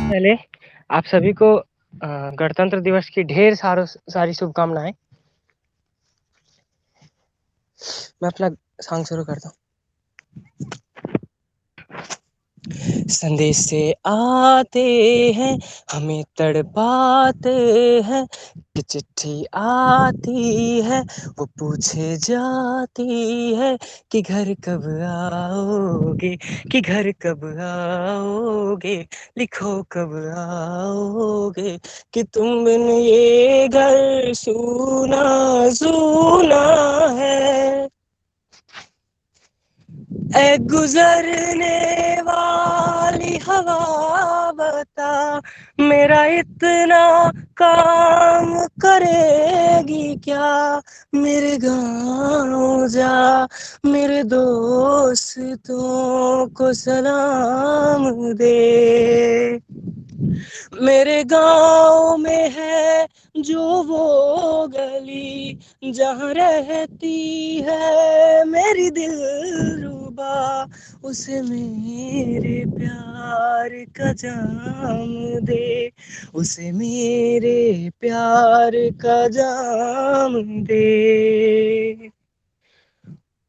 पहले आप सभी को गणतंत्र दिवस की ढेर सारी शुभकामनाएं। मैं अपना सॉन्ग शुरू करता हूँ। संदेश से आते हैं, हमें तड़पाते हैं, कि चिट्ठी आती है वो पूछे जाती है कि घर कब आओगे, कि घर कब आओगे, लिखो कब आओगे, कि तुम बिन ये घर सूना सूना है। ऐ गुजरने वाली हवा बता, मेरा इतना काम करेगी क्या, मेरे गाँव जा, मेरे दोस्तों को सलाम दे। मेरे गाँव में है जो वो गली, जहाँ रहती है मेरी दिलरुबा, उसे मेरे प्यार का जाम दे, उसे मेरे प्यार का जाम दे।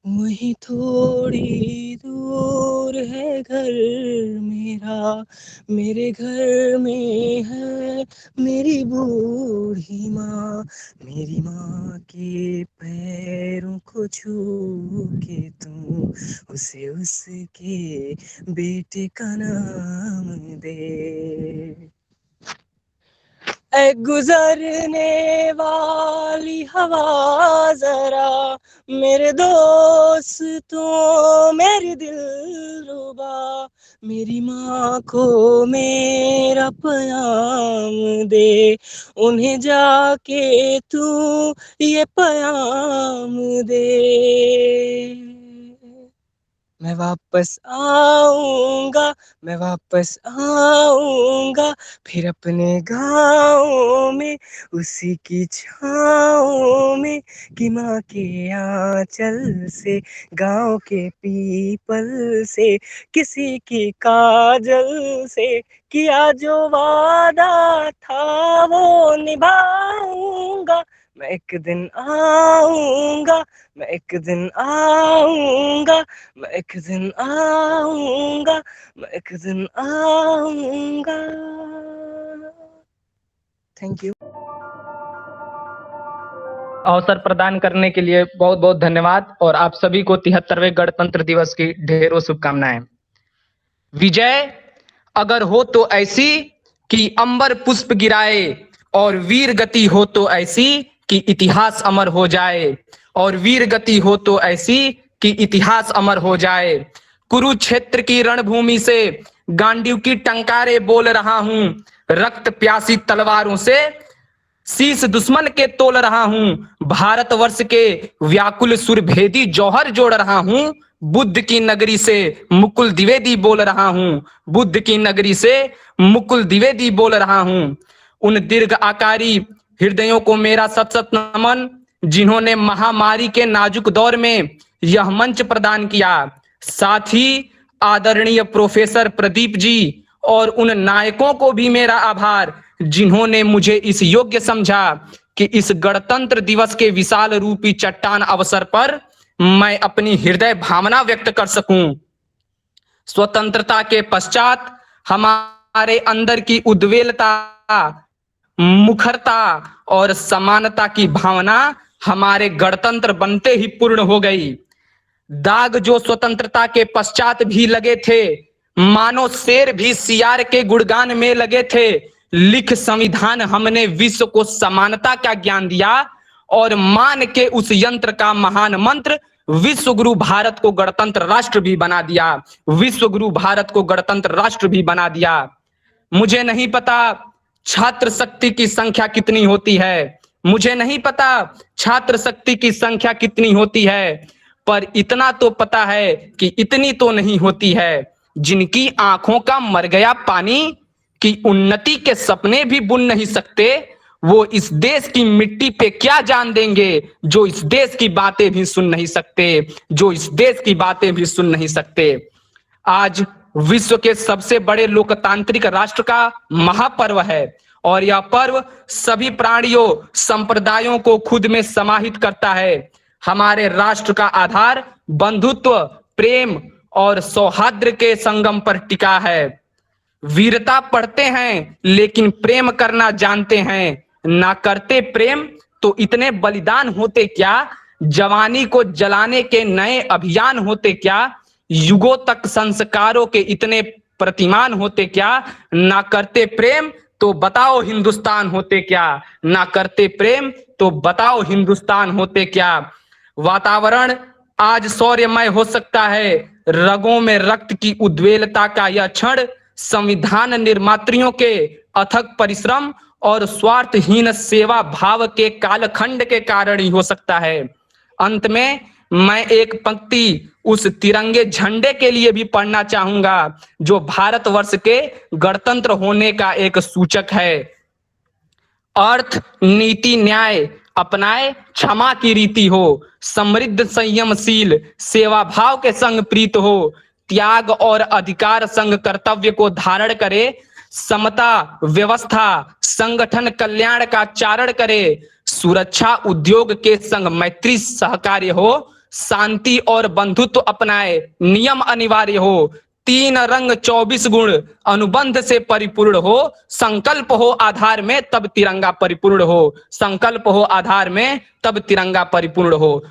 वहीं थोड़ी दूर है घर मेरा, मेरे घर में है मेरी बूढ़ी माँ, मेरी माँ के पैरों को छू के तू उसे उसके बेटे का नाम दे। ऐ गुजरने वाली हवा जरा, मेरे दोस्तों मेरी दिलरुबा, मेरी माँ को मेरा पैगाम दे, उन्हें जाके तू ये पैगाम दे। मैं वापस आऊंगा, मैं वापस आऊंगा, फिर अपने गाँव में उसी की छाँव में, कि माँ के आंचल से, गाँव के पीपल से, किसी की काजल से, किया जो वादा था वो निभाऊंगा। मैं एक दिन आऊंगा, मैं एक दिन आऊंगा, मैं एक दिन आऊंगा, मैं एक दिन आऊंगा। Thank you. अवसर प्रदान करने के लिए बहुत बहुत धन्यवाद और आप सभी को 73वें गणतंत्र दिवस की ढेरों शुभकामनाएं। विजय अगर हो तो ऐसी कि अंबर पुष्प गिराए, और वीर गति हो तो ऐसी कि इतिहास अमर हो जाए, और वीर गति हो तो ऐसी कि इतिहास अमर हो जाए। कुरुक्षेत्र की रणभूमि से गांडीव की टंकारे बोल रहा हूं, रक्त प्यासी तलवारों से शीश दुश्मन के तोल रहा हूं, भारतवर्ष के व्याकुल सुरभेदी जौहर जोड़ रहा हूं, बुद्ध की नगरी से मुकुल द्विवेदी बोल रहा हूं, बुद्ध की नगरी से मुकुल द्विवेदी बोल रहा हूं। उन दीर्घ आकारी हृदयों को मेरा सत सत नमन, जिन्होंने महामारी के नाजुक दौर में यह मंच प्रदान किया। साथ ही आदरणीय प्रोफेसर प्रदीप जी और उन नायकों को भी मेरा आभार, जिन्होंने मुझे इस योग्य समझा कि इस गणतंत्र दिवस के विशाल रूपी चट्टान अवसर पर मैं अपनी हृदय भावना व्यक्त कर सकूं। स्वतंत्रता के पश्चात हमारे अंदर की उद्वेलता, मुखरता और समानता की भावना हमारे गणतंत्र बनते ही पूर्ण हो गई। दाग जो स्वतंत्रता के पश्चात भी लगे थे, मानो शेर भी सियार के गुणगान में लगे थे। लिख संविधान हमने विश्व को समानता का ज्ञान दिया, और मान के उस यंत्र का महान मंत्र विश्व गुरु भारत को गणतंत्र राष्ट्र भी बना दिया, विश्व गुरु भारत को गणतंत्र राष्ट्र भी बना दिया। मुझे नहीं पता छात्र शक्ति की संख्या कितनी होती है, मुझे नहीं पता छात्र शक्ति की संख्या कितनी होती है, पर इतना तो पता है कि इतनी तो नहीं होती है जिनकी आंखों का मर गया पानी, की उन्नति के सपने भी बुन नहीं सकते, वो इस देश की मिट्टी पे क्या जान देंगे जो इस देश की बातें भी सुन नहीं सकते, जो इस देश की बातें भी सुन नहीं सकते। आज विश्व के सबसे बड़े लोकतांत्रिक राष्ट्र का महापर्व है और यह पर्व सभी प्राणियों संप्रदायों को खुद में समाहित करता है। हमारे राष्ट्र का आधार बंधुत्व, प्रेम और सौहार्द के संगम पर टिका है। वीरता पढ़ते हैं लेकिन प्रेम करना जानते हैं, ना करते प्रेम तो इतने बलिदान होते क्या, जवानी को जलाने के नए अभियान होते क्या, युगों तक संस्कारों के इतने प्रतिमान होते क्या, ना करते प्रेम तो बताओ हिंदुस्तान होते क्या, ना करते प्रेम तो बताओ हिंदुस्तान होते क्या। वातावरण आज शौर्यमय हो सकता है, रगों में रक्त की उद्वेलता का यह क्षण संविधान निर्मात्रियों के अथक परिश्रम और स्वार्थहीन सेवा भाव के कालखंड के कारण ही हो सकता है। अंत में मैं एक पंक्ति उस तिरंगे झंडे के लिए भी पढ़ना चाहूंगा जो भारतवर्ष के गणतंत्र होने का एक सूचक है। अर्थ नीति न्याय अपनाए क्षमा की रीति हो, समृद्ध संयमशील सेवा भाव के संग प्रीत हो, त्याग और अधिकार संग कर्तव्य को धारण करे, समता व्यवस्था संगठन कल्याण का चारण करे, सुरक्षा उद्योग के संग मैत्री सहकार्य हो, शांति और बंधुत्व अपनाए, नियम अनिवार्य हो, 3 रंग 24 गुण अनुबंध से परिपूर्ण हो, संकल्प हो आधार में तब तिरंगा परिपूर्ण हो, संकल्प हो आधार में तब तिरंगा परिपूर्ण हो।